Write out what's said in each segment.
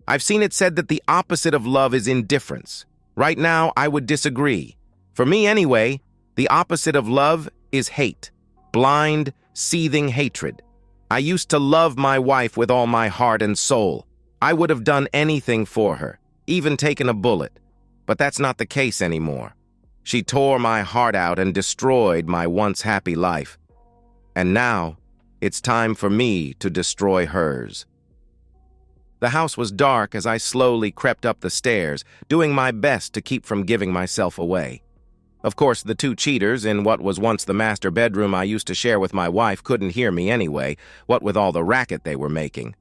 I've seen it said that the opposite of love is indifference. Right now, I would disagree. For me anyway, the opposite of love is hate. Blind, seething hatred. I used to love my wife with all my heart and soul. I would have done anything for her, even taken a bullet. But that's not the case anymore. She tore my heart out and destroyed my once happy life. And now, it's time for me to destroy hers. The house was dark as I slowly crept up the stairs, doing my best to keep from giving myself away. Of course, the two cheaters in what was once the master bedroom I used to share with my wife couldn't hear me anyway, what with all the racket they were making.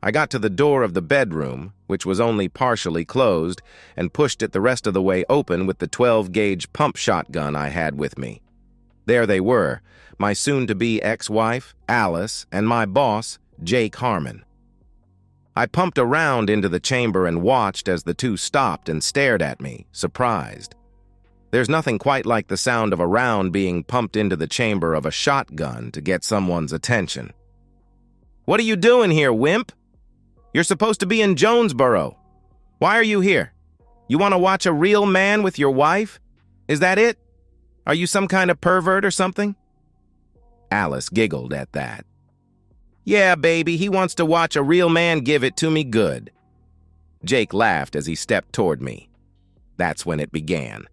I got to the door of the bedroom, which was only partially closed, and pushed it the rest of the way open with the 12-gauge pump shotgun I had with me. There they were, my soon-to-be ex-wife, Alice, and my boss, Jake Harmon. I pumped a round into the chamber and watched as the two stopped and stared at me, surprised. There's nothing quite like the sound of a round being pumped into the chamber of a shotgun to get someone's attention. "What are you doing here, wimp? You're supposed to be in Jonesboro. Why are you here? You want to watch a real man with your wife? Is that it? Are you some kind of pervert or something?" Alice giggled at that. "Yeah, baby, he wants to watch a real man give it to me good." Jake laughed as he stepped toward me. That's when it began.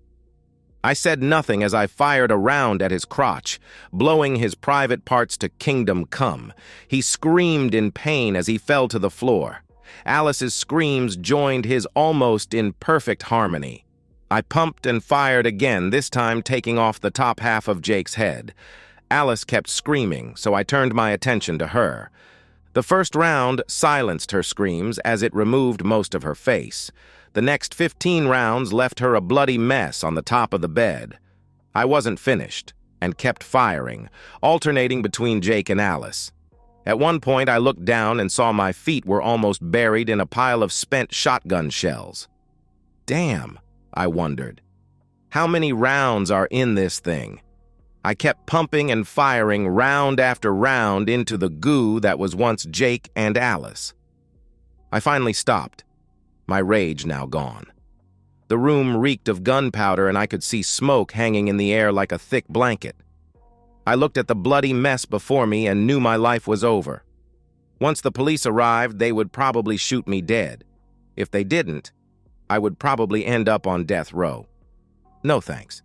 I said nothing as I fired a round at his crotch, blowing his private parts to kingdom come. He screamed in pain as he fell to the floor. Alice's screams joined his almost in perfect harmony. I pumped and fired again, this time taking off the top half of Jake's head. Alice kept screaming, so I turned my attention to her. The first round silenced her screams as it removed most of her face. The next 15 rounds left her a bloody mess on the top of the bed. I wasn't finished, and kept firing, alternating between Jake and Alice. At one point, I looked down and saw my feet were almost buried in a pile of spent shotgun shells. Damn, I wondered. How many rounds are in this thing? I kept pumping and firing round after round into the goo that was once Jake and Alice. I finally stopped, my rage now gone. The room reeked of gunpowder and I could see smoke hanging in the air like a thick blanket. I looked at the bloody mess before me and knew my life was over. Once the police arrived, they would probably shoot me dead. If they didn't, I would probably end up on death row. No thanks.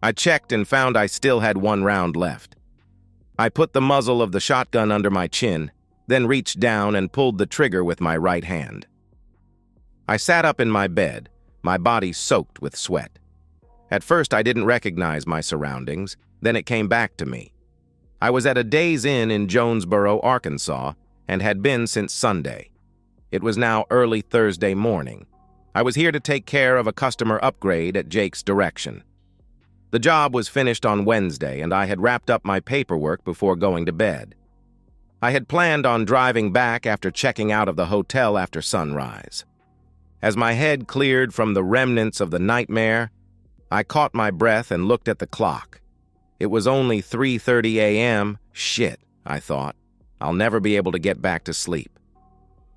I checked and found I still had one round left. I put the muzzle of the shotgun under my chin, then reached down and pulled the trigger with my right hand. I sat up in my bed, my body soaked with sweat. At first, I didn't recognize my surroundings, then it came back to me. I was at a Days Inn in Jonesboro, Arkansas, and had been since Sunday. It was now early Thursday morning. I was here to take care of a customer upgrade at Jake's direction. The job was finished on Wednesday, and I had wrapped up my paperwork before going to bed. I had planned on driving back after checking out of the hotel after sunrise. As my head cleared from the remnants of the nightmare, I caught my breath and looked at the clock. It was only 3:30 a.m. Shit, I thought. I'll never be able to get back to sleep.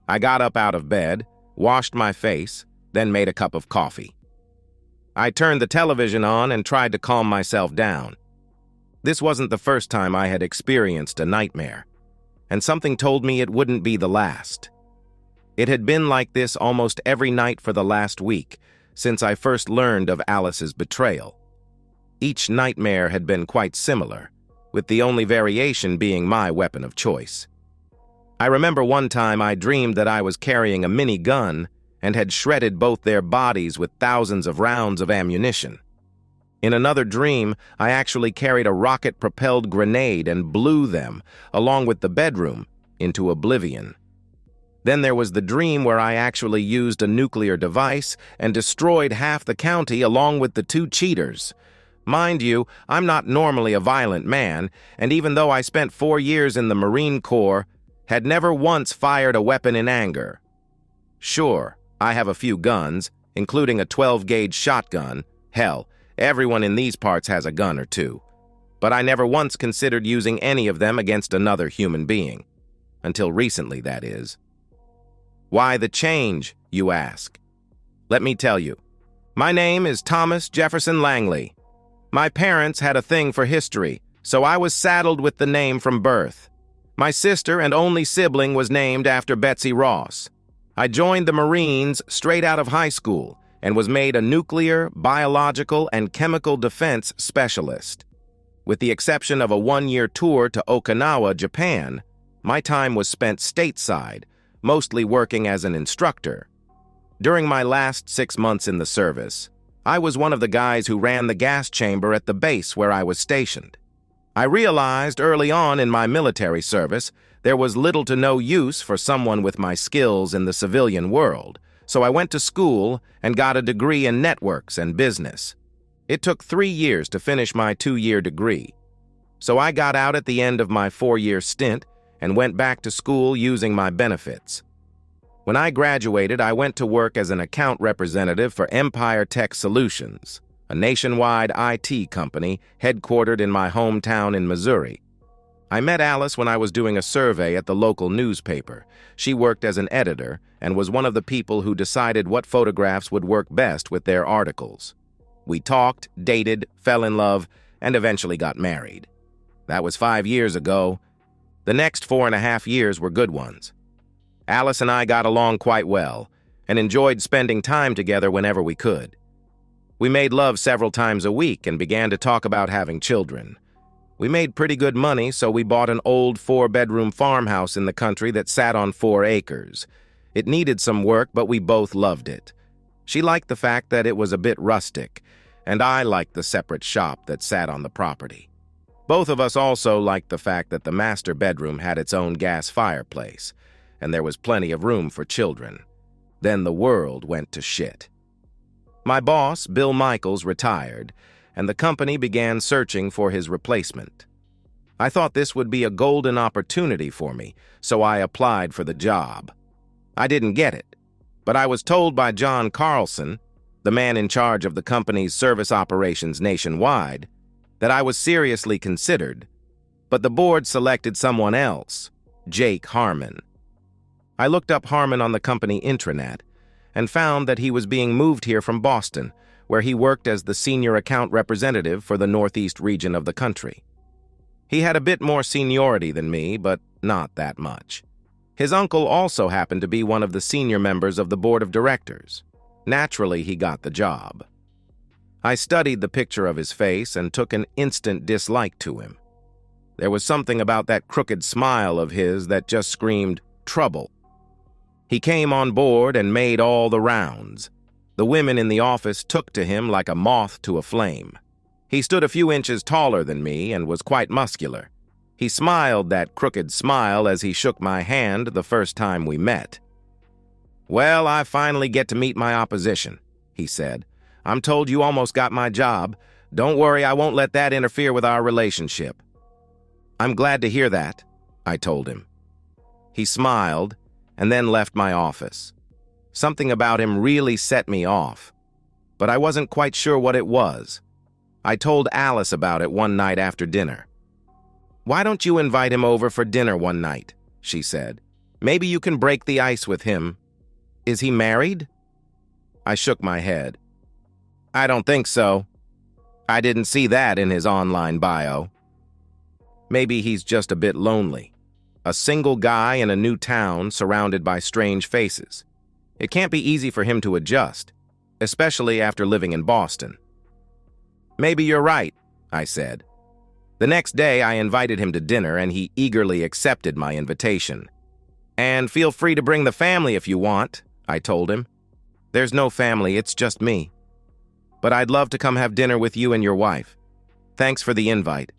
I got up out of bed, washed my face, then made a cup of coffee. I turned the television on and tried to calm myself down. This wasn't the first time I had experienced a nightmare, and something told me it wouldn't be the last. It had been like this almost every night for the last week, since I first learned of Alice's betrayal. Each nightmare had been quite similar, with the only variation being my weapon of choice. I remember one time I dreamed that I was carrying a mini-gun and had shredded both their bodies with thousands of rounds of ammunition. In another dream, I actually carried a rocket-propelled grenade and blew them, along with the bedroom, into oblivion. Then there was the dream where I actually used a nuclear device and destroyed half the county along with the two cheaters. Mind you, I'm not normally a violent man, and even though I spent 4 years in the Marine Corps, had never once fired a weapon in anger. Sure, I have a few guns, including a 12-gauge shotgun. Hell, everyone in these parts has a gun or two. But I never once considered using any of them against another human being. Until recently, that is. Why the change, you ask? Let me tell you. My name is Thomas Jefferson Langley. My parents had a thing for history, so I was saddled with the name from birth. My sister and only sibling was named after Betsy Ross. I joined the Marines straight out of high school and was made a nuclear, biological, and chemical defense specialist. With the exception of a one-year tour to Okinawa, Japan, my time was spent stateside, mostly working as an instructor. During my last 6 months in the service, I was one of the guys who ran the gas chamber at the base where I was stationed. I realized early on in my military service there was little to no use for someone with my skills in the civilian world, so I went to school and got a degree in networks and business. It took 3 years to finish my 2-year degree, so I got out at the end of my 4-year stint and went back to school using my benefits. When I graduated, I went to work as an account representative for Empire Tech Solutions, a nationwide IT company headquartered in my hometown in Missouri. I met Alice when I was doing a survey at the local newspaper. She worked as an editor and was one of the people who decided what photographs would work best with their articles. We talked, dated, fell in love, and eventually got married. That was 5 years ago. The next 4.5 years were good ones. Alice and I got along quite well and enjoyed spending time together whenever we could. We made love several times a week and began to talk about having children. We made pretty good money, so we bought an old 4-bedroom farmhouse in the country that sat on 4 acres. It needed some work, but we both loved it. She liked the fact that it was a bit rustic, and I liked the separate shop that sat on the property. Both of us also liked the fact that the master bedroom had its own gas fireplace, and there was plenty of room for children. Then the world went to shit. My boss, Bill Michaels, retired, and the company began searching for his replacement. I thought this would be a golden opportunity for me, so I applied for the job. I didn't get it, but I was told by John Carlson, the man in charge of the company's service operations nationwide, that I was seriously considered, but the board selected someone else, Jake Harmon. I looked up Harmon on the company intranet and found that he was being moved here from Boston, where he worked as the senior account representative for the Northeast region of the country. He had a bit more seniority than me, but not that much. His uncle also happened to be one of the senior members of the board of directors. Naturally, he got the job. I studied the picture of his face and took an instant dislike to him. There was something about that crooked smile of his that just screamed trouble. He came on board and made all the rounds. The women in the office took to him like a moth to a flame. He stood a few inches taller than me and was quite muscular. He smiled that crooked smile as he shook my hand the first time we met. "Well, I finally get to meet my opposition," he said. "I'm told you almost got my job. Don't worry, I won't let that interfere with our relationship." "I'm glad to hear that," I told him. He smiled and then left my office. Something about him really set me off, but I wasn't quite sure what it was. I told Alice about it one night after dinner. "Why don't you invite him over for dinner one night?" she said. "Maybe you can break the ice with him. Is he married?" I shook my head. "I don't think so. I didn't see that in his online bio." Maybe he's just a bit lonely. A single guy in a new town surrounded by strange faces. It can't be easy for him to adjust, especially after living in Boston. "Maybe you're right," I said. The next day, I invited him to dinner, and he eagerly accepted my invitation. "And feel free to bring the family if you want," I told him. "There's no family, it's just me. But I'd love to come have dinner with you and your wife. Thanks for the invite.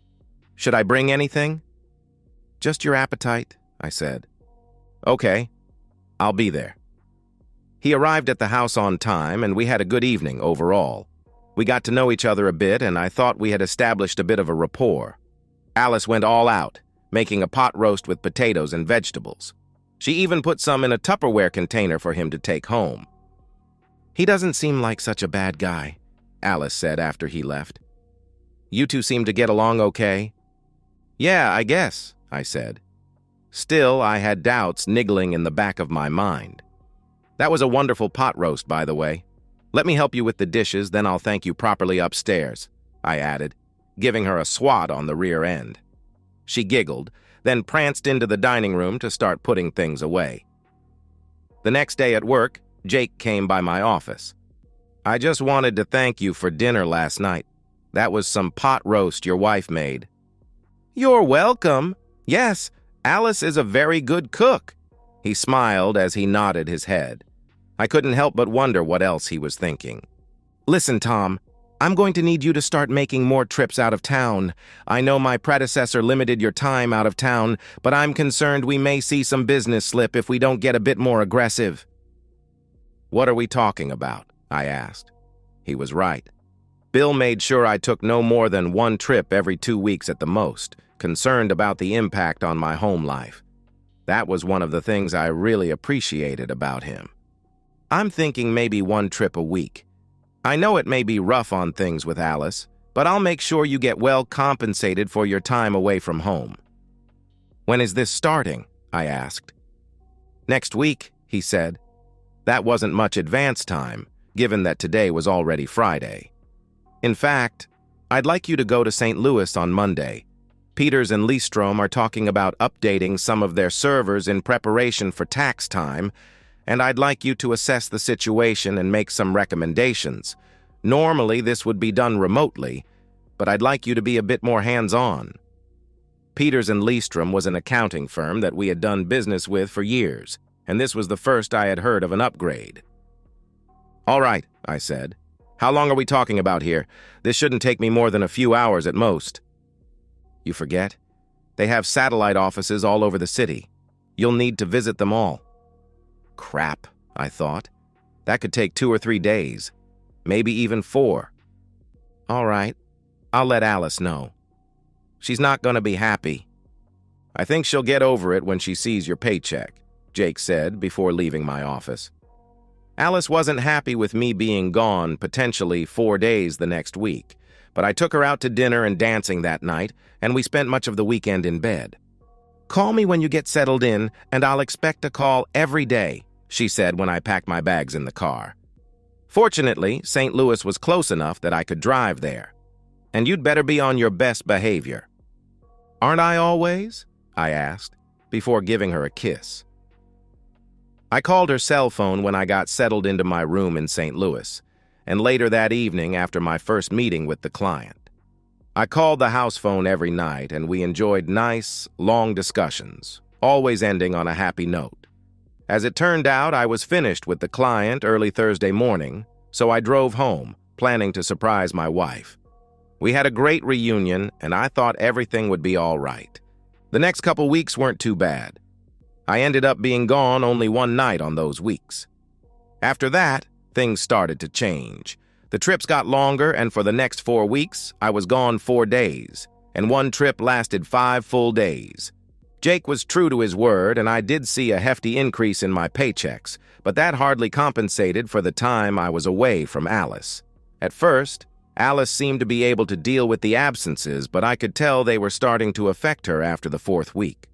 Should I bring anything?" "Just your appetite," I said. "Okay, I'll be there." He arrived at the house on time, and we had a good evening overall. We got to know each other a bit, and I thought we had established a bit of a rapport. Alice went all out, making a pot roast with potatoes and vegetables. She even put some in a Tupperware container for him to take home. "He doesn't seem like such a bad guy," Alice said after he left. "You two seem to get along okay?" "Yeah, I guess," I said. Still, I had doubts niggling in the back of my mind. That was a wonderful pot roast, by the way. Let me help you with the dishes, then I'll thank you properly upstairs, I added, giving her a swat on the rear end. She giggled, then pranced into the dining room to start putting things away. The next day at work, Jake came by my office. I just wanted to thank you for dinner last night. That was some pot roast your wife made. You're welcome. Yes, Alice is a very good cook. He smiled as he nodded his head. I couldn't help but wonder what else he was thinking. Listen, Tom, I'm going to need you to start making more trips out of town. I know my predecessor limited your time out of town, but I'm concerned we may see some business slip if we don't get a bit more aggressive. What are we talking about? I asked. He was right. Bill made sure I took no more than one trip every 2 weeks at the most, concerned about the impact on my home life. That was one of the things I really appreciated about him. I'm thinking maybe 1 trip a week. I know it may be rough on things with Alice, but I'll make sure you get well compensated for your time away from home. When is this starting? I asked. Next week, he said. That wasn't much advance time, given that today was already Friday. In fact, I'd like you to go to St. Louis on Monday. Peters and Leestrom are talking about updating some of their servers in preparation for tax time, and I'd like you to assess the situation and make some recommendations. Normally, this would be done remotely, but I'd like you to be a bit more hands-on. Peters and Leestrom was an accounting firm that we had done business with for years, and this was the first I had heard of an upgrade. All right, I said. How long are we talking about here? This shouldn't take me more than a few hours at most. You forget? They have satellite offices all over the city. You'll need to visit them all. Crap, I thought. That could take 2 or 3 days. Maybe even 4. All right, I'll let Alice know. She's not going to be happy. I think she'll get over it when she sees your paycheck, Jake said before leaving my office. Alice wasn't happy with me being gone potentially 4 days the next week, but I took her out to dinner and dancing that night, and we spent much of the weekend in bed. Call me when you get settled in, and I'll expect a call every day, she said when I packed my bags in the car. Fortunately, St. Louis was close enough that I could drive there. And you'd better be on your best behavior. Aren't I always? I asked, before giving her a kiss. I called her cell phone when I got settled into my room in St. Louis, and later that evening after my first meeting with the client. I called the house phone every night, and we enjoyed nice, long discussions, always ending on a happy note. As it turned out, I was finished with the client early Thursday morning, so I drove home, planning to surprise my wife. We had a great reunion, and I thought everything would be all right. The next couple weeks weren't too bad. I ended up being gone only 1 night on those weeks. After that, things started to change. The trips got longer, and for the next 4 weeks, I was gone 4 days, and 1 trip lasted 5 full days. Jake was true to his word, and I did see a hefty increase in my paychecks, but that hardly compensated for the time I was away from Alice. At first, Alice seemed to be able to deal with the absences, but I could tell they were starting to affect her after the 4th week.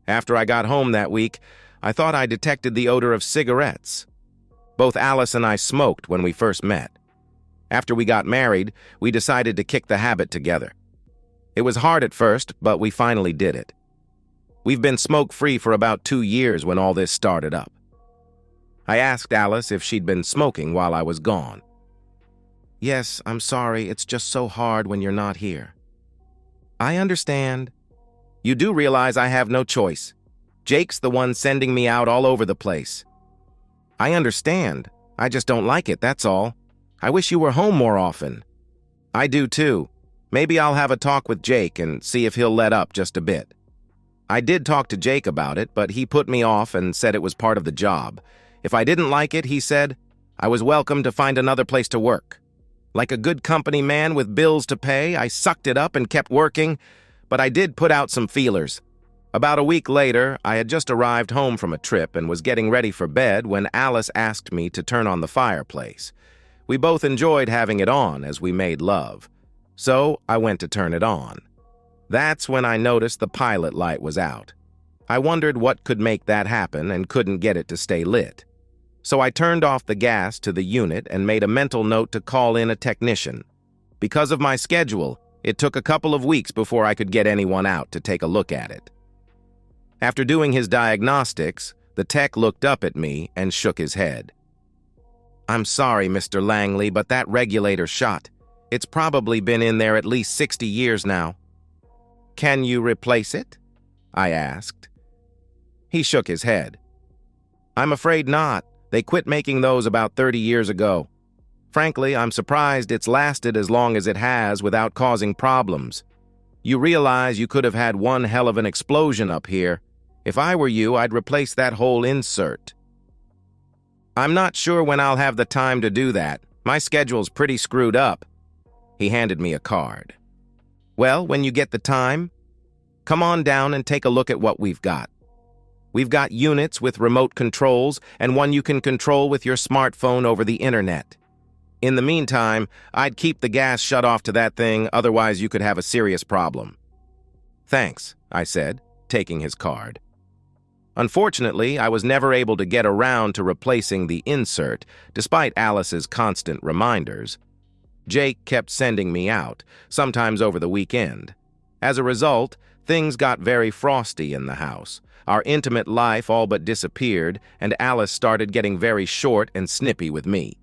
After I got home that week, I thought I detected the odor of cigarettes. Both Alice and I smoked when we first met. After we got married, we decided to kick the habit together. It was hard at first, but we finally did it. We've been smoke-free for about 2 years when all this started up. I asked Alice if she'd been smoking while I was gone. Yes, I'm sorry, it's just so hard when you're not here. I understand. You do realize I have no choice. Jake's the one sending me out all over the place. I understand. I just don't like it, that's all. I wish you were home more often. I do too. Maybe I'll have a talk with Jake and see if he'll let up just a bit. I did talk to Jake about it, but he put me off and said it was part of the job. If I didn't like it, he said, I was welcome to find another place to work. Like a good company man with bills to pay, I sucked it up and kept working, but I did put out some feelers. About a week later, I had just arrived home from a trip and was getting ready for bed when Alice asked me to turn on the fireplace. We both enjoyed having it on as we made love, so I went to turn it on. That's when I noticed the pilot light was out. I wondered what could make that happen and couldn't get it to stay lit. So I turned off the gas to the unit and made a mental note to call in a technician. Because of my schedule, it took a couple of weeks before I could get anyone out to take a look at it. After doing his diagnostics, the tech looked up at me and shook his head. "I'm sorry, Mr. Langley, but that regulator shot. It's probably been in there at least 60 years now." "Can you replace it?" I asked. He shook his head. "I'm afraid not. They quit making those about 30 years ago. Frankly, I'm surprised it's lasted as long as it has without causing problems. You realize you could have had one hell of an explosion up here. If I were you, I'd replace that whole insert." "I'm not sure when I'll have the time to do that. My schedule's pretty screwed up." He handed me a card. "Well, when you get the time, come on down and take a look at what we've got. We've got units with remote controls and one you can control with your smartphone over the internet. In the meantime, I'd keep the gas shut off to that thing, otherwise you could have a serious problem." "Thanks," I said, taking his card. Unfortunately, I was never able to get around to replacing the insert, despite Alice's constant reminders. Jake kept sending me out, sometimes over the weekend. As a result, things got very frosty in the house. Our intimate life all but disappeared, and Alice started getting very short and snippy with me.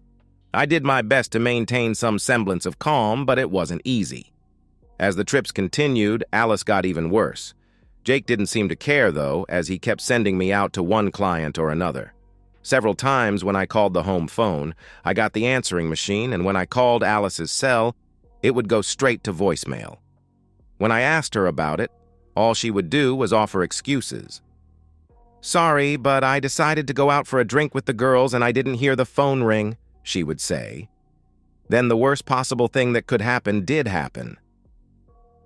I did my best to maintain some semblance of calm, but it wasn't easy. As the trips continued, Alice got even worse. Jake didn't seem to care, though, as he kept sending me out to one client or another. Several times when I called the home phone, I got the answering machine, and when I called Alice's cell, it would go straight to voicemail. When I asked her about it, all she would do was offer excuses. "Sorry, but I decided to go out for a drink with the girls and I didn't hear the phone ring," she would say. Then the worst possible thing that could happen did happen.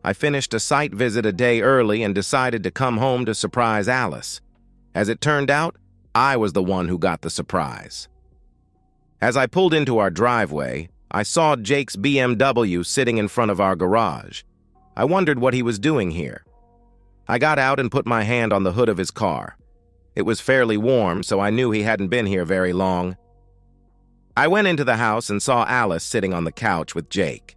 I finished a site visit a day early and decided to come home to surprise Alice. As it turned out, I was the one who got the surprise. As I pulled into our driveway, I saw Jake's BMW sitting in front of our garage. I wondered what he was doing here. I got out and put my hand on the hood of his car. It was fairly warm, so I knew he hadn't been here very long. I went into the house and saw Alice sitting on the couch with Jake.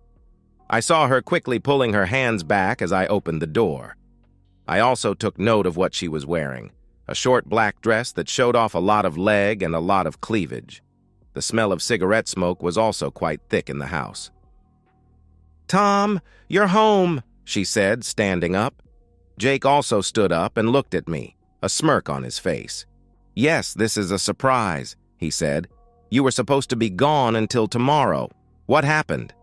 I saw her quickly pulling her hands back as I opened the door. I also took note of what she was wearing, a short black dress that showed off a lot of leg and a lot of cleavage. The smell of cigarette smoke was also quite thick in the house. "Tom, you're home," she said, standing up. Jake also stood up and looked at me, a smirk on his face. "Yes, this is a surprise," he said. "You were supposed to be gone until tomorrow. What happened?"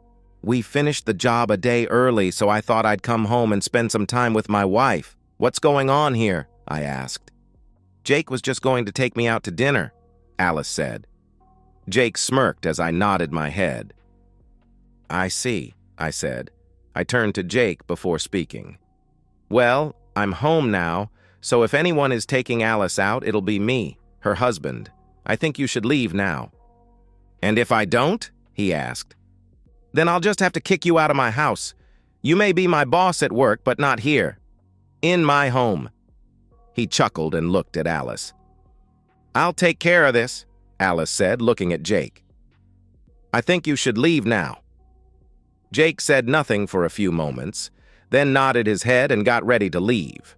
"We finished the job a day early, so I thought I'd come home and spend some time with my wife. What's going on here?" I asked. "Jake was just going to take me out to dinner," Alice said. Jake smirked as I nodded my head. "I see," I said. I turned to Jake before speaking. "Well, I'm home now, so if anyone is taking Alice out, it'll be me, her husband. I think you should leave now." "And if I don't?" he asked. "Then I'll just have to kick you out of my house. You may be my boss at work, but not here. In my home." He chuckled and looked at Alice. "I'll take care of this," Alice said, looking at Jake. "I think you should leave now." Jake said nothing for a few moments, then nodded his head and got ready to leave.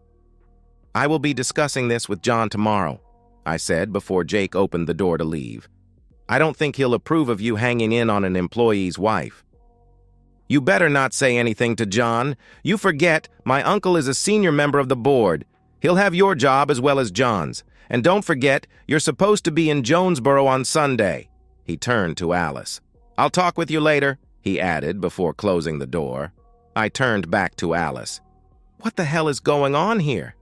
"I will be discussing this with John tomorrow," I said before Jake opened the door to leave. "I don't think he'll approve of you hanging in on an employee's wife." "You better not say anything to John. You forget, my uncle is a senior member of the board. He'll have your job as well as John's. And don't forget, you're supposed to be in Jonesboro on Sunday." He turned to Alice. "I'll talk with you later," he added before closing the door. I turned back to Alice. "What the hell is going on here?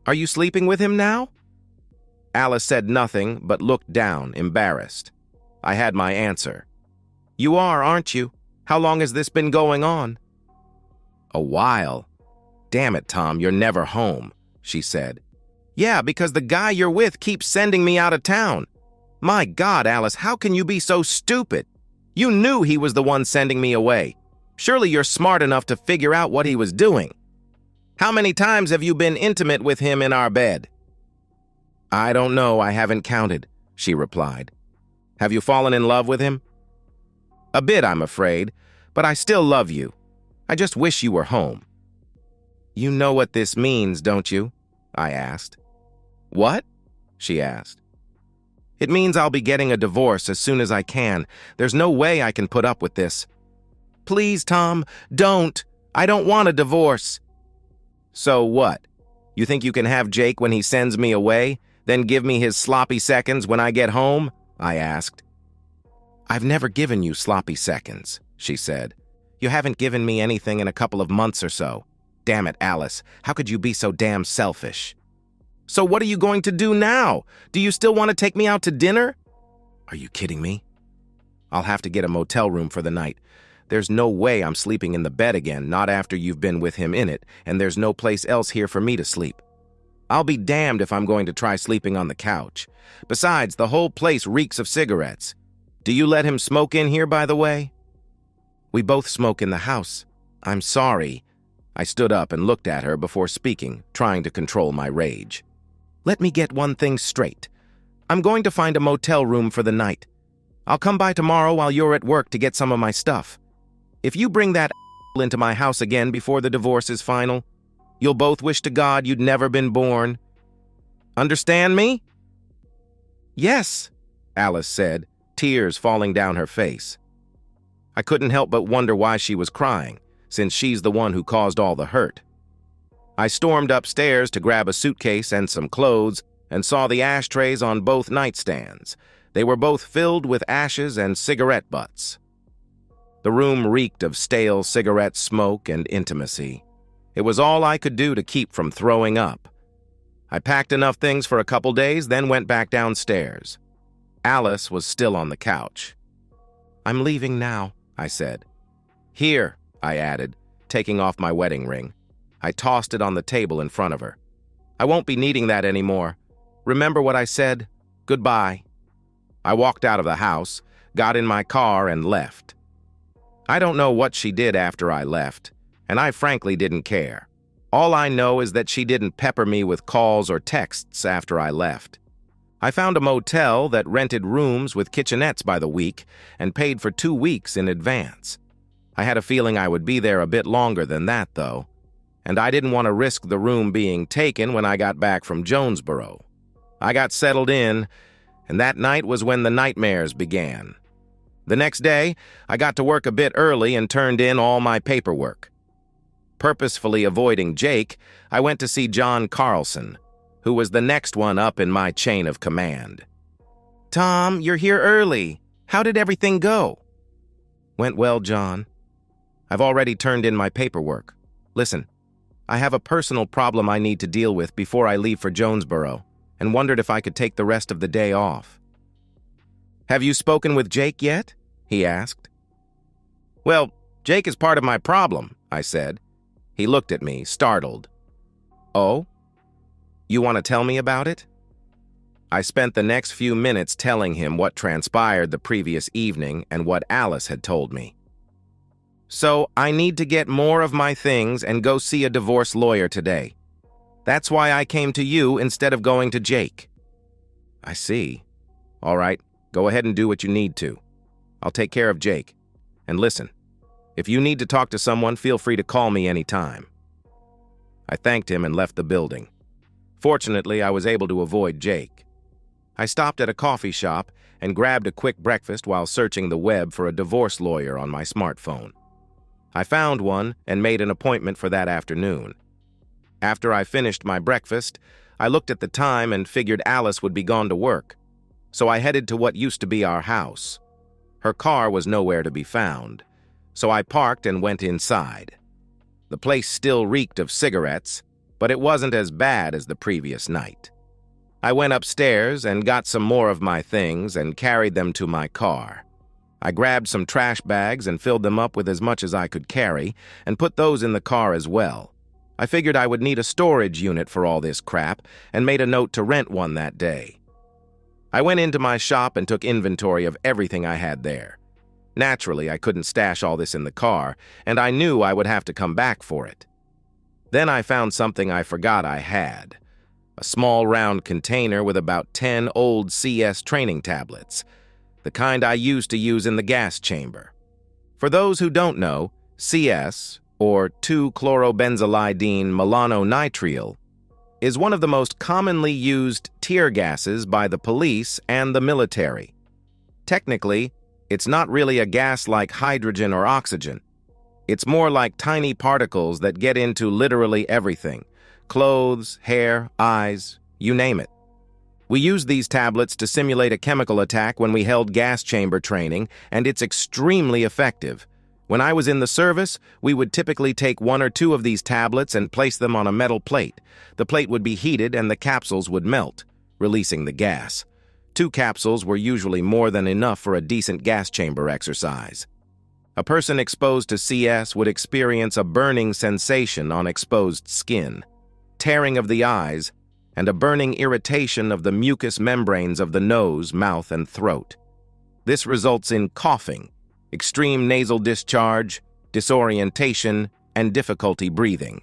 Are you sleeping with him now?" Alice said nothing but looked down, embarrassed. I had my answer. "You are, aren't you? How long has this been going on?" "A while." "Damn it, Tom, you're never home," she said. "Yeah, because the guy you're with keeps sending me out of town." "My God, Alice, how can you be so stupid? You knew he was the one sending me away. Surely you're smart enough to figure out what he was doing. How many times have you been intimate with him in our bed?" "I don't know, I haven't counted. she replied. Have you fallen in love with him? A bit, I'm afraid, but I still love you. I just wish you were home. You know what this means, don't you? I asked. What? She asked. It means I'll be getting a divorce as soon as I can. There's no way I can put up with this. Please, Tom, don't. I don't want a divorce. So what? You think you can have Jake when he sends me away, then give me his sloppy seconds when I get home? I asked. I've never given you sloppy seconds, she said. You haven't given me anything in a couple of months or so. Damn it, Alice, how could you be so damn selfish? So what are you going to do now? Do you still want to take me out to dinner? Are you kidding me? I'll have to get a motel room for the night. There's no way I'm sleeping in the bed again, not after you've been with him in it, and there's no place else here for me to sleep. I'll be damned if I'm going to try sleeping on the couch. Besides, the whole place reeks of cigarettes. Do you let him smoke in here, by the way? We both smoke in the house. I'm sorry. I stood up and looked at her before speaking, trying to control my rage. Let me get one thing straight. I'm going to find a motel room for the night. I'll come by tomorrow while you're at work to get some of my stuff. If you bring that into my house again before the divorce is final, you'll both wish to God you'd never been born. Understand me? Yes, Alice said, tears falling down her face. I couldn't help but wonder why she was crying, since she's the one who caused all the hurt. I stormed upstairs to grab a suitcase and some clothes and saw the ashtrays on both nightstands. They were both filled with ashes and cigarette butts. The room reeked of stale cigarette smoke and intimacy. It was all I could do to keep from throwing up. I packed enough things for a couple days, then went back downstairs. Alice was still on the couch. I'm leaving now, I said. Here, I added, taking off my wedding ring. I tossed it on the table in front of her. I won't be needing that anymore. Remember what I said? Goodbye. I walked out of the house, got in my car, and left. I don't know what she did after I left, and I frankly didn't care. All I know is that she didn't pepper me with calls or texts after I left. I found a motel that rented rooms with kitchenettes by the week and paid for 2 weeks in advance. I had a feeling I would be there a bit longer than that, though, and I didn't want to risk the room being taken when I got back from Jonesboro. I got settled in, and that night was when the nightmares began. The next day, I got to work a bit early and turned in all my paperwork. Purposefully avoiding Jake, I went to see John Carlson, who was the next one up in my chain of command. Tom, you're here early. How did everything go? Went well, John. I've already turned in my paperwork. Listen, I have a personal problem I need to deal with before I leave for Jonesboro, and wondered if I could take the rest of the day off. Have you spoken with Jake yet? He asked. Well, Jake is part of my problem, I said. He looked at me, startled. Oh? You want to tell me about it? I spent the next few minutes telling him what transpired the previous evening and what Alice had told me. So, I need to get more of my things and go see a divorce lawyer today. That's why I came to you instead of going to Jake. I see. All right, go ahead and do what you need to. I'll take care of Jake. And listen, if you need to talk to someone, feel free to call me anytime. I thanked him and left the building. Fortunately, I was able to avoid Jake. I stopped at a coffee shop and grabbed a quick breakfast while searching the web for a divorce lawyer on my smartphone. I found one and made an appointment for that afternoon. After I finished my breakfast, I looked at the time and figured Alice would be gone to work, so I headed to what used to be our house. Her car was nowhere to be found, so I parked and went inside. The place still reeked of cigarettes, but it wasn't as bad as the previous night. I went upstairs and got some more of my things and carried them to my car. I grabbed some trash bags and filled them up with as much as I could carry and put those in the car as well. I figured I would need a storage unit for all this crap and made a note to rent one that day. I went into my shop and took inventory of everything I had there. Naturally, I couldn't stash all this in the car, and I knew I would have to come back for it. Then I found something I forgot I had. a small round container with about 10 old CS training tablets, the kind I used to use in the gas chamber. For those who don't know, CS, or 2-chlorobenzylidine melanonitrile, is one of the most commonly used tear gases by the police and the military. Technically, it's not really a gas like hydrogen or oxygen. It's more like tiny particles that get into literally everything: clothes, hair, eyes, you name it. We used these tablets to simulate a chemical attack when we held gas chamber training, and it's extremely effective. When I was in the service, we would typically take 1 or 2 of these tablets and place them on a metal plate. The plate would be heated and the capsules would melt, releasing the gas. 2 capsules were usually more than enough for a decent gas chamber exercise. A person exposed to CS would experience a burning sensation on exposed skin, tearing of the eyes, and a burning irritation of the mucous membranes of the nose, mouth, and throat. This results in coughing, extreme nasal discharge, disorientation, and difficulty breathing.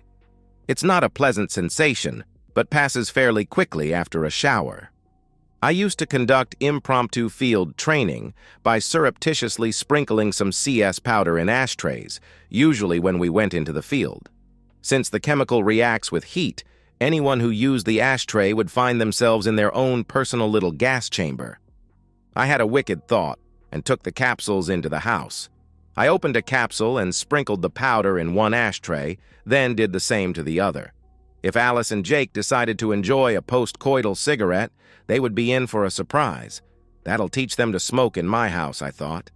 It's not a pleasant sensation, but passes fairly quickly after a shower. I used to conduct impromptu field training by surreptitiously sprinkling some CS powder in ashtrays, usually when we went into the field. Since the chemical reacts with heat, anyone who used the ashtray would find themselves in their own personal little gas chamber. I had a wicked thought and took the capsules into the house. I opened a capsule and sprinkled the powder in one ashtray, then did the same to the other. If Alice and Jake decided to enjoy a post-coital cigarette, they would be in for a surprise. That'll teach them to smoke in my house, I thought.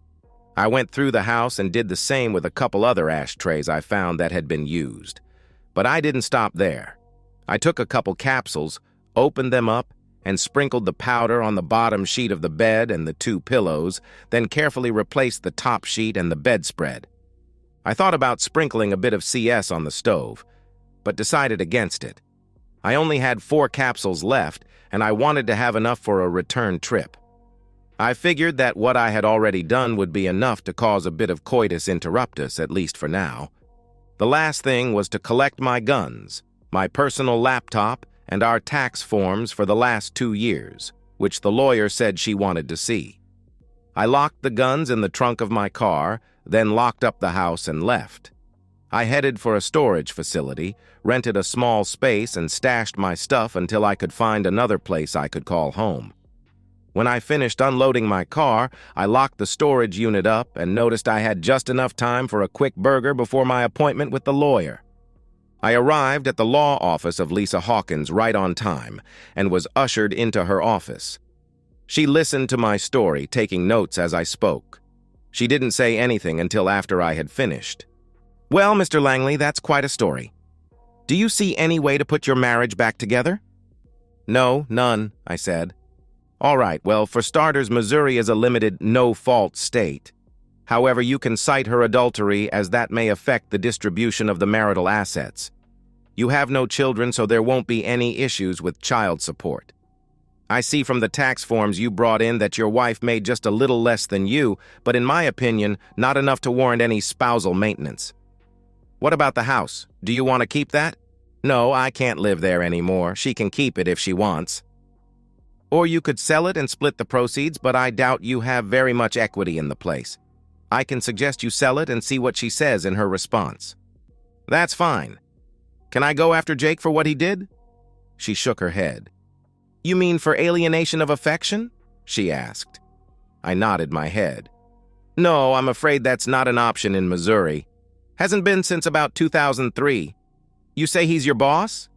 I went through the house and did the same with a couple other ashtrays I found that had been used. But I didn't stop there. I took a couple capsules, opened them up, and sprinkled the powder on the bottom sheet of the bed and the 2 pillows, then carefully replaced the top sheet and the bedspread. I thought about sprinkling a bit of CS on the stove, but decided against it. I only had 4 capsules left, and I wanted to have enough for a return trip. I figured that what I had already done would be enough to cause a bit of coitus interruptus, at least for now. The last thing was to collect my guns, my personal laptop, and our tax forms for the last 2 years, which the lawyer said she wanted to see. I locked the guns in the trunk of my car, then locked up the house and left. I headed for a storage facility, rented a small space, and stashed my stuff until I could find another place I could call home. When I finished unloading my car, I locked the storage unit up and noticed I had just enough time for a quick burger before my appointment with the lawyer. I arrived at the law office of Lisa Hawkins right on time and was ushered into her office. She listened to my story, taking notes as I spoke. She didn't say anything until after I had finished. "Well, Mr. Langley, that's quite a story. Do you see any way to put your marriage back together?" "No, none," I said. "All right, well, for starters, Missouri is a limited no-fault state. However, you can cite her adultery as that may affect the distribution of the marital assets. You have no children, so there won't be any issues with child support. I see from the tax forms you brought in that your wife made just a little less than you, but in my opinion, not enough to warrant any spousal maintenance. What about the house? Do you want to keep that?" "No, I can't live there anymore. She can keep it if she wants." "Or you could sell it and split the proceeds, but I doubt you have very much equity in the place. I can suggest you sell it and see what she says in her response." "That's fine. Can I go after Jake for what he did?" She shook her head. "You mean for alienation of affection?" she asked. I nodded my head. "No, I'm afraid that's not an option in Missouri. Hasn't been since about 2003. You say he's your boss?"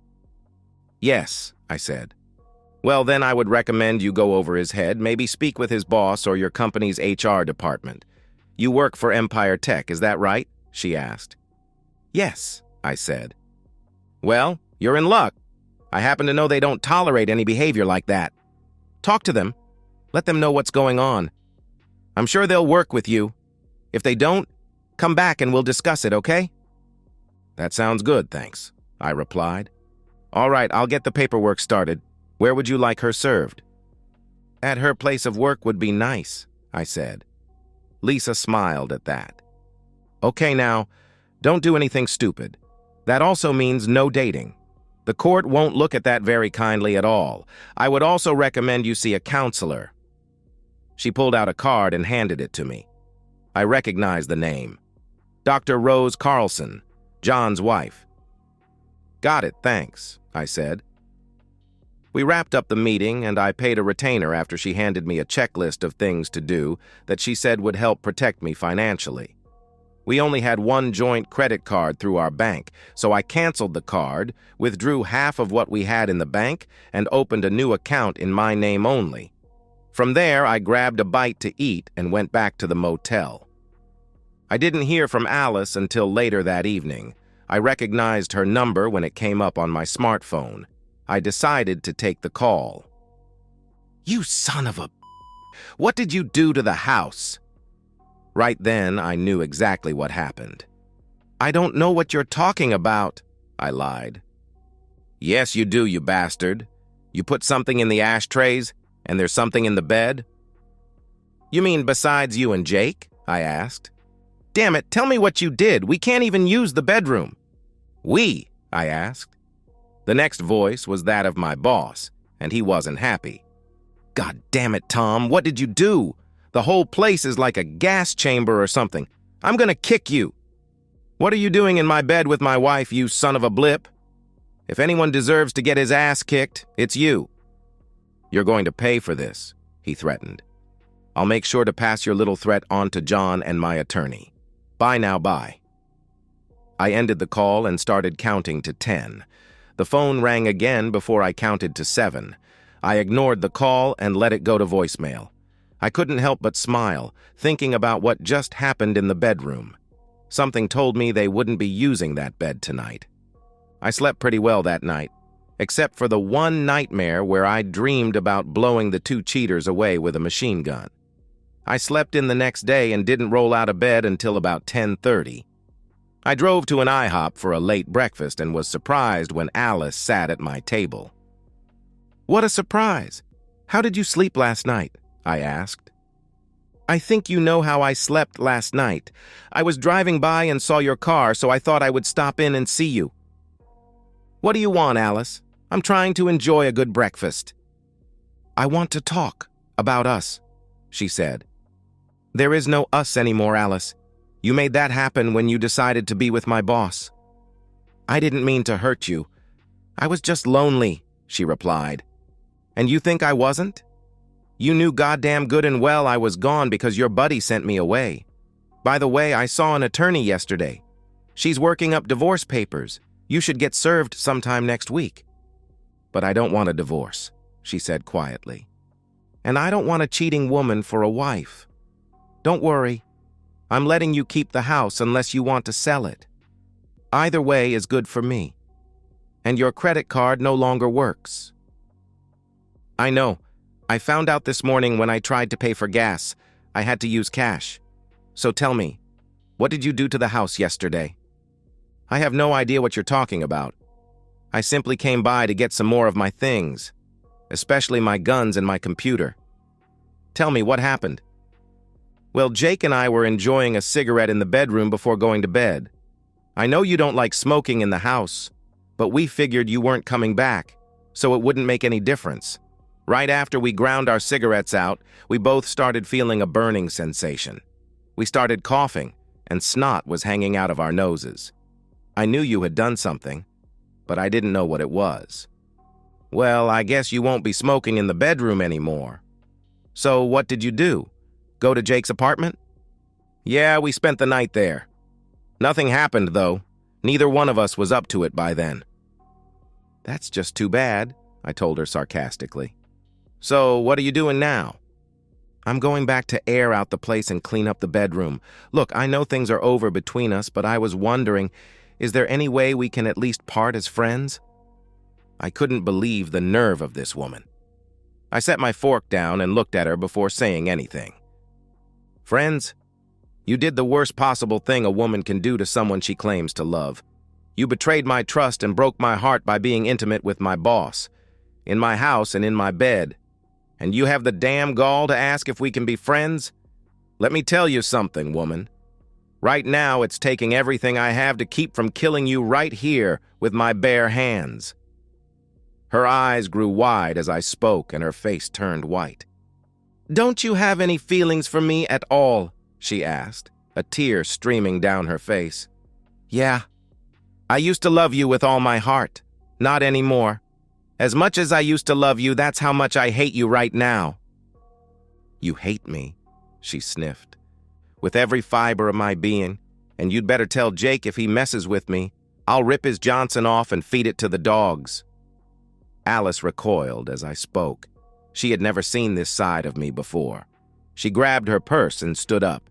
"Yes," I said. "Well, then I would recommend you go over his head, maybe speak with his boss or your company's HR department. You work for Empire Tech, is that right?" she asked. "Yes," I said. "Well, you're in luck. I happen to know they don't tolerate any behavior like that. Talk to them. Let them know what's going on. I'm sure they'll work with you. If they don't, come back and we'll discuss it, okay?" "That sounds good, thanks," I replied. "All right, I'll get the paperwork started. Where would you like her served?" "At her place of work would be nice," I said. Lisa smiled at that. "Okay, now, don't do anything stupid. That also means no dating. The court won't look at that very kindly at all. I would also recommend you see a counselor." She pulled out a card and handed it to me. I recognized the name. Dr. Rose Carlson, John's wife. "Got it, thanks," I said. We wrapped up the meeting, and I paid a retainer after she handed me a checklist of things to do that she said would help protect me financially. We only had one joint credit card through our bank, so I canceled the card, withdrew half of what we had in the bank, and opened a new account in my name only. From there, I grabbed a bite to eat and went back to the motel. I didn't hear from Alice until later that evening. I recognized her number when it came up on my smartphone. I decided to take the call. "You son of a... What did you do to the house?" Right then, I knew exactly what happened. "I don't know what you're talking about," I lied. "Yes, you do, you bastard. You put something in the ashtrays, and there's something in the bed?" "You mean besides you and Jake?" I asked. "Damn it, tell me what you did. We can't even use the bedroom." "We?" I asked. The next voice was that of my boss, and he wasn't happy. "God damn it, Tom, what did you do? The whole place is like a gas chamber or something. I'm gonna kick you. What are you doing in my bed with my wife, you son of a blip? If anyone deserves to get his ass kicked, it's you." "You're going to pay for this," he threatened. "I'll make sure to pass your little threat on to John and my attorney. Bye now, bye." I ended the call and started counting to 10. The phone rang again before I counted to 7. I ignored the call and let it go to voicemail. I couldn't help but smile, thinking about what just happened in the bedroom. Something told me they wouldn't be using that bed tonight. I slept pretty well that night, except for the one nightmare where I dreamed about blowing the two cheaters away with a machine gun. I slept in the next day and didn't roll out of bed until about 10:30. I drove to an IHOP for a late breakfast and was surprised when Alice sat at my table. "What a surprise! How did you sleep last night?" I asked. "I think you know how I slept last night. I was driving by and saw your car, so I thought I would stop in and see you." "What do you want, Alice? I'm trying to enjoy a good breakfast." "I want to talk about us," she said. "There is no us anymore, Alice. You made that happen when you decided to be with my boss." "I didn't mean to hurt you. I was just lonely," she replied. "And you think I wasn't? You knew goddamn good and well I was gone because your buddy sent me away. By the way, I saw an attorney yesterday. She's working up divorce papers. You should get served sometime next week." "But I don't want a divorce," she said quietly. "And I don't want a cheating woman for a wife. Don't worry. I'm letting you keep the house unless you want to sell it. Either way is good for me. And your credit card no longer works." "I know. I found out this morning when I tried to pay for gas. I had to use cash. So tell me, what did you do to the house yesterday?" "I have no idea what you're talking about. I simply came by to get some more of my things, especially my guns and my computer. Tell me what happened." "Well, Jake and I were enjoying a cigarette in the bedroom before going to bed. I know you don't like smoking in the house, but we figured you weren't coming back, so it wouldn't make any difference. Right after we ground our cigarettes out, we both started feeling a burning sensation. We started coughing, and snot was hanging out of our noses. I knew you had done something, but I didn't know what it was." "Well, I guess you won't be smoking in the bedroom anymore. So what did you do? Go to Jake's apartment?" "Yeah, we spent the night there. Nothing happened, though. Neither one of us was up to it by then." "That's just too bad," I told her sarcastically. "So, what are you doing now?" "I'm going back to air out the place and clean up the bedroom. Look, I know things are over between us, but I was wondering, is there any way we can at least part as friends?" I couldn't believe the nerve of this woman. I set my fork down and looked at her before saying anything. "Friends, you did the worst possible thing a woman can do to someone she claims to love. You betrayed my trust and broke my heart by being intimate with my boss, in my house and in my bed. And you have the damn gall to ask if we can be friends? Let me tell you something, woman. Right now, it's taking everything I have to keep from killing you right here with my bare hands." Her eyes grew wide as I spoke and her face turned white. "Don't you have any feelings for me at all?" she asked, a tear streaming down her face. "Yeah. I used to love you with all my heart. Not anymore. As much as I used to love you, that's how much I hate you right now." "You hate me," she sniffed, "with every fiber of my being, and you'd better tell Jake if he messes with me. I'll rip his Johnson off and feed it to the dogs." Alice recoiled as I spoke. She had never seen this side of me before. She grabbed her purse and stood up.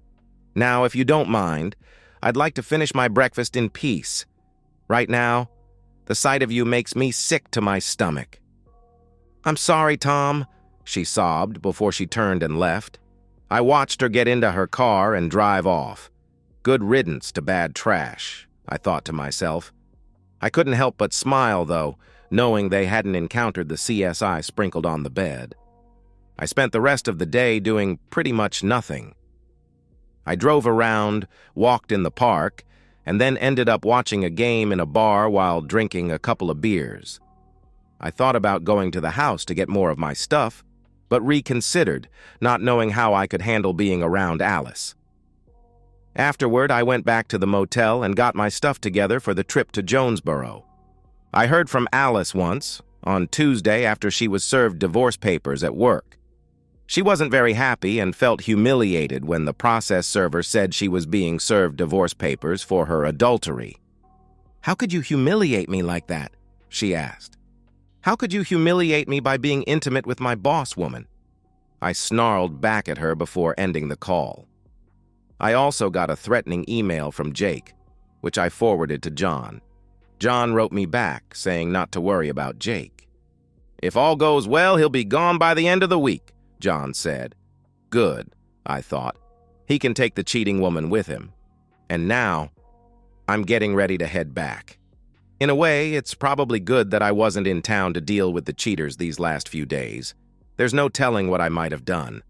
"Now, if you don't mind, I'd like to finish my breakfast in peace. Right now, the sight of you makes me sick to my stomach." "I'm sorry, Tom," she sobbed before she turned and left. I watched her get into her car and drive off. Good riddance to bad trash, I thought to myself. I couldn't help but smile, though, knowing they hadn't encountered the CSI sprinkled on the bed. I spent the rest of the day doing pretty much nothing. I drove around, walked in the park, and then ended up watching a game in a bar while drinking a couple of beers. I thought about going to the house to get more of my stuff, but reconsidered, not knowing how I could handle being around Alice. Afterward, I went back to the motel and got my stuff together for the trip to Jonesboro. I heard from Alice once, on Tuesday after she was served divorce papers at work. She wasn't very happy and felt humiliated when the process server said she was being served divorce papers for her adultery. "How could you humiliate me like that?" she asked. "How could you humiliate me by being intimate with my boss woman?" I snarled back at her before ending the call. I also got a threatening email from Jake, which I forwarded to John. John wrote me back, saying not to worry about Jake. "If all goes well, he'll be gone by the end of the week," John said. Good, I thought. He can take the cheating woman with him. And now, I'm getting ready to head back. In a way, it's probably good that I wasn't in town to deal with the cheaters these last few days. There's no telling what I might have done.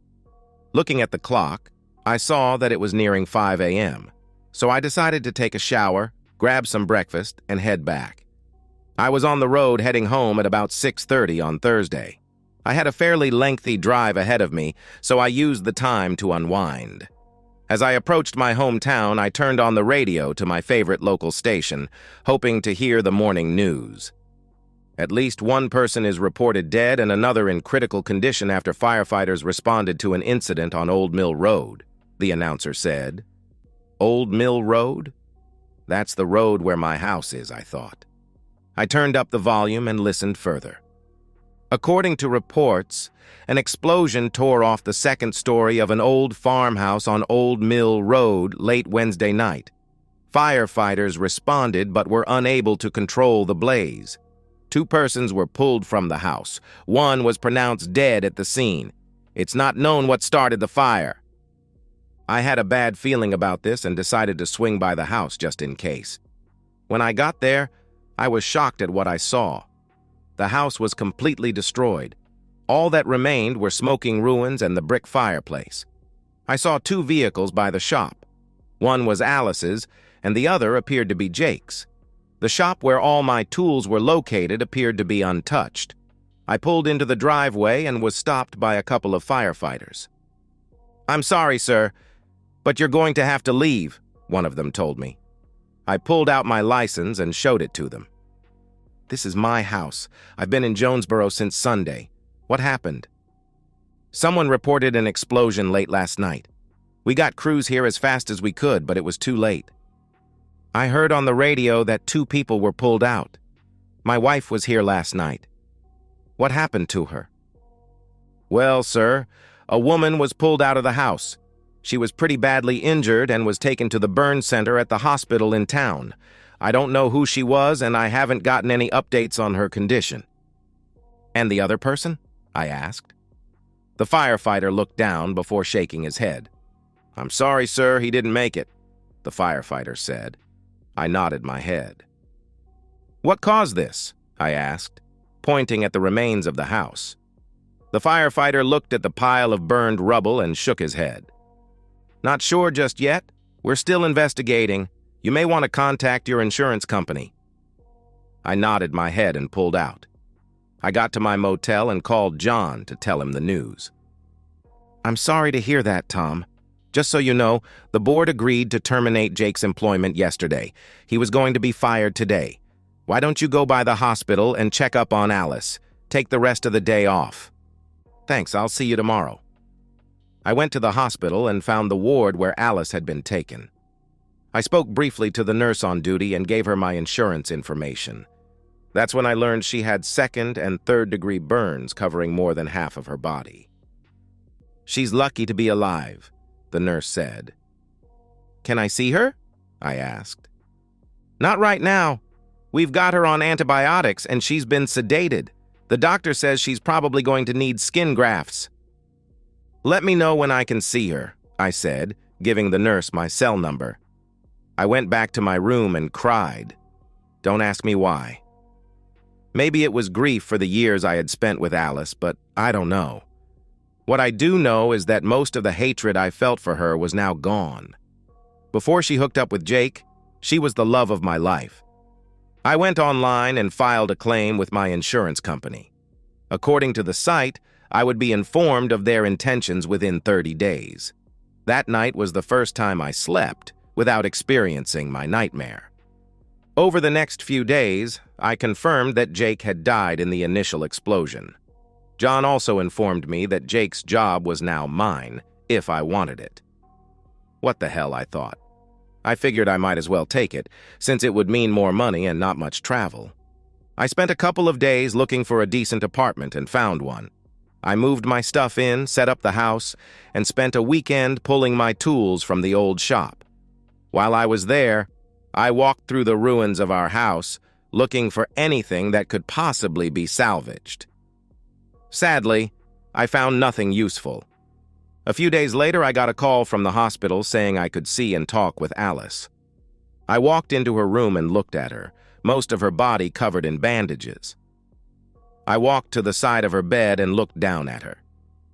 Looking at the clock, I saw that it was nearing 5 a.m., so I decided to take a shower, grab some breakfast, and head back. I was on the road heading home at about 6:30 on Thursday. I had a fairly lengthy drive ahead of me, so I used the time to unwind. As I approached my hometown, I turned on the radio to my favorite local station, hoping to hear the morning news. At least one person is reported dead and another in critical condition after firefighters responded to an incident on Old Mill Road, the announcer said. Old Mill Road? That's the road where my house is, I thought. I turned up the volume and listened further. According to reports, an explosion tore off the second story of an old farmhouse on Old Mill Road late Wednesday night. Firefighters responded but were unable to control the blaze. 2 persons were pulled from the house. One was pronounced dead at the scene. It's not known what started the fire. I had a bad feeling about this and decided to swing by the house just in case. When I got there, I was shocked at what I saw. The house was completely destroyed. All that remained were smoking ruins and the brick fireplace. I saw 2 vehicles by the shop. One was Alice's, and the other appeared to be Jake's. The shop where all my tools were located appeared to be untouched. I pulled into the driveway and was stopped by a couple of firefighters. "I'm sorry, sir, but you're going to have to leave," one of them told me. I pulled out my license and showed it to them. "This is my house. I've been in Jonesboro since Sunday. What happened?" "Someone reported an explosion late last night. We got crews here as fast as we could, but it was too late. I heard on the radio that 2 people were pulled out. My wife was here last night." "What happened to her?" "Well, sir, a woman was pulled out of the house. She was pretty badly injured and was taken to the burn center at the hospital in town. I don't know who she was, and I haven't gotten any updates on her condition." "And the other person?" I asked. The firefighter looked down before shaking his head. "I'm sorry, sir, he didn't make it," the firefighter said. I nodded my head. "What caused this?" I asked, pointing at the remains of the house. The firefighter looked at the pile of burned rubble and shook his head. "Not sure just yet. We're still investigating. You may want to contact your insurance company." I nodded my head and pulled out. I got to my motel and called John to tell him the news. "I'm sorry to hear that, Tom. Just so you know, the board agreed to terminate Jake's employment yesterday. He was going to be fired today. Why don't you go by the hospital and check up on Alice? Take the rest of the day off." "Thanks, I'll see you tomorrow." I went to the hospital and found the ward where Alice had been taken. I spoke briefly to the nurse on duty and gave her my insurance information. That's when I learned she had second- and third-degree burns covering more than half of her body. "She's lucky to be alive," the nurse said. "Can I see her?" I asked. "Not right now. We've got her on antibiotics and she's been sedated. The doctor says she's probably going to need skin grafts." "Let me know when I can see her," I said, giving the nurse my cell number. I went back to my room and cried. Don't ask me why. Maybe it was grief for the years I had spent with Alice, but I don't know. What I do know is that most of the hatred I felt for her was now gone. Before she hooked up with Jake, she was the love of my life. I went online and filed a claim with my insurance company. According to the site, I would be informed of their intentions within 30 days. That night was the first time I slept without experiencing my nightmare. Over the next few days, I confirmed that Jake had died in the initial explosion. John also informed me that Jake's job was now mine, if I wanted it. What the hell, I thought. I figured I might as well take it, since it would mean more money and not much travel. I spent a couple of days looking for a decent apartment and found one. I moved my stuff in, set up the house, and spent a weekend pulling my tools from the old shop. While I was there, I walked through the ruins of our house, looking for anything that could possibly be salvaged. Sadly, I found nothing useful. A few days later, I got a call from the hospital saying I could see and talk with Alice. I walked into her room and looked at her, most of her body covered in bandages. I walked to the side of her bed and looked down at her.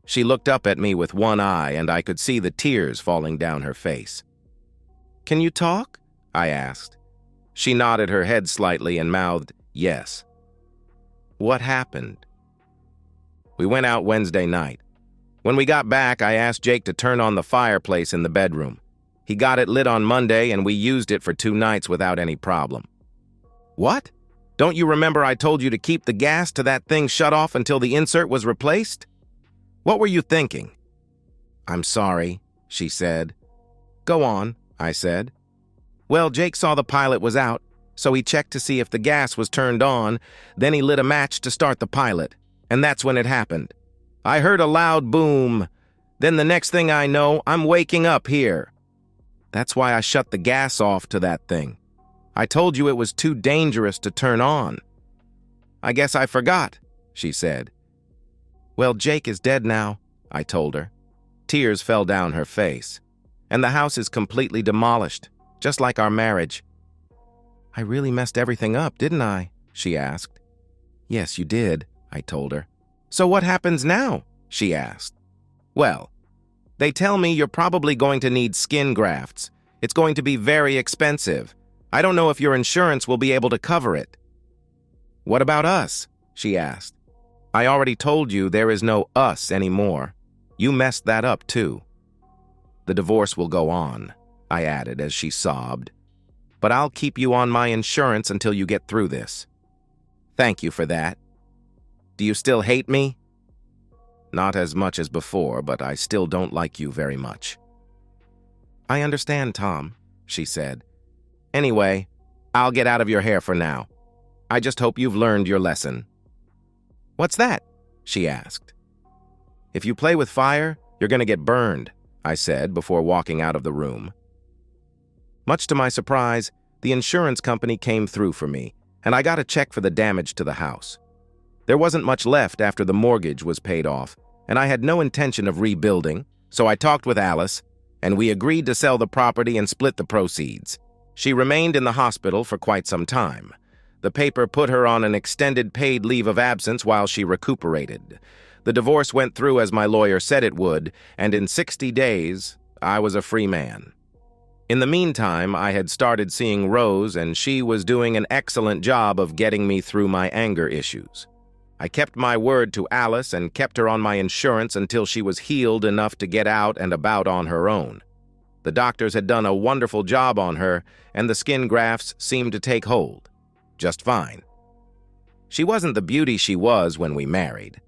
She looked up at me with one eye, and I could see the tears falling down her face. "Can you talk?" I asked. She nodded her head slightly and mouthed, "Yes." "What happened?" "We went out Wednesday night. When we got back, I asked Jake to turn on the fireplace in the bedroom. He got it lit on Monday, and we used it for 2 nights without any problem." "What? Don't you remember I told you to keep the gas to that thing shut off until the insert was replaced? What were you thinking?" "I'm sorry," she said. "Go on," I said. "Well, Jake saw the pilot was out, so he checked to see if the gas was turned on, then he lit a match to start the pilot, and that's when it happened. I heard a loud boom. Then the next thing I know, I'm waking up here. That's why I shut the gas off to that thing. I told you it was too dangerous to turn on." "I guess I forgot," she said. "Well, Jake is dead now," I told her. Tears fell down her face. "And the house is completely demolished, just like our marriage." "I really messed everything up, didn't I?" she asked. "Yes, you did," I told her. "So what happens now?" she asked. "Well, they tell me you're probably going to need skin grafts. It's going to be very expensive. I don't know if your insurance will be able to cover it." "What about us?" she asked. "I already told you there is no us anymore. You messed that up too." "The divorce will go on," I added as she sobbed. "But I'll keep you on my insurance until you get through this." "Thank you for that. Do you still hate me?" "Not as much as before, but I still don't like you very much." "I understand, Tom," she said. "Anyway, I'll get out of your hair for now. I just hope you've learned your lesson." "What's that?" she asked. "If you play with fire, you're going to get burned," I said before walking out of the room. Much to my surprise, the insurance company came through for me, and I got a check for the damage to the house. There wasn't much left after the mortgage was paid off, and I had no intention of rebuilding, so I talked with Alice, and we agreed to sell the property and split the proceeds. She remained in the hospital for quite some time. The paper put her on an extended paid leave of absence while she recuperated. The divorce went through as my lawyer said it would, and in 60 days, I was a free man. In the meantime, I had started seeing Rose, and she was doing an excellent job of getting me through my anger issues. I kept my word to Alice and kept her on my insurance until she was healed enough to get out and about on her own. The doctors had done a wonderful job on her, and the skin grafts seemed to take hold. Just fine. She wasn't the beauty she was when we married,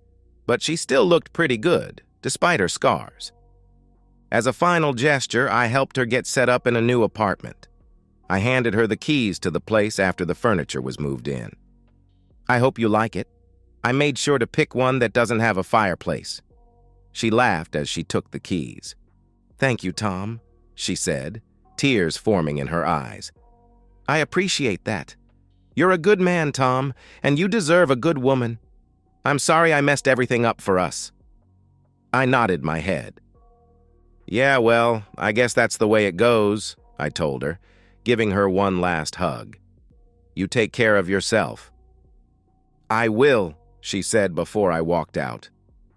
but she still looked pretty good, despite her scars. As a final gesture, I helped her get set up in a new apartment. I handed her the keys to the place after the furniture was moved in. I hope you like it. I made sure to pick one that doesn't have a fireplace. She laughed as she took the keys. Thank you, Tom, she said, tears forming in her eyes. I appreciate that. You're a good man, Tom, and you deserve a good woman. I'm sorry I messed everything up for us. I nodded my head. Yeah, well, I guess that's the way it goes, I told her, giving her one last hug. You take care of yourself. I will, she said before I walked out.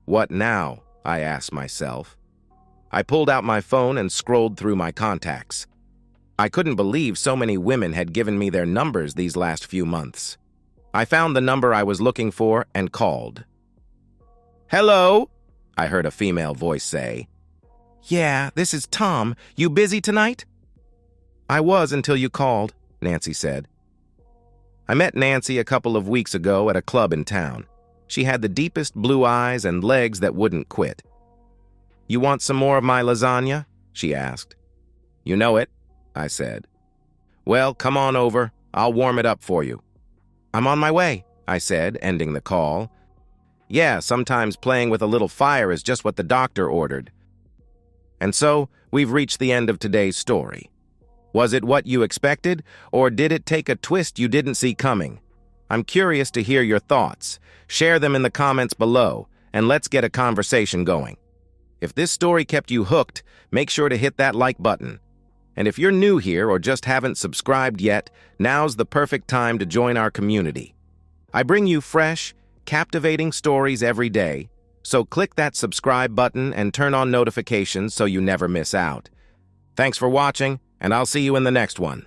What now? I asked myself. I pulled out my phone and scrolled through my contacts. I couldn't believe so many women had given me their numbers these last few months. I found the number I was looking for and called. Hello? I heard a female voice say. Yeah, this is Tom. You busy tonight? I was until you called, Nancy said. I met Nancy a couple of weeks ago at a club in town. She had the deepest blue eyes and legs that wouldn't quit. You want some more of my lasagna? She asked. You know it, I said. Well, come on over. I'll warm it up for you. I'm on my way, I said, ending the call. Yeah, sometimes playing with a little fire is just what the doctor ordered. And so, we've reached the end of today's story. Was it what you expected, or did it take a twist you didn't see coming? I'm curious to hear your thoughts. Share them in the comments below, and let's get a conversation going. If this story kept you hooked, make sure to hit that like button. And if you're new here or just haven't subscribed yet, now's the perfect time to join our community. I bring you fresh, captivating stories every day, so click that subscribe button and turn on notifications so you never miss out. Thanks for watching, and I'll see you in the next one.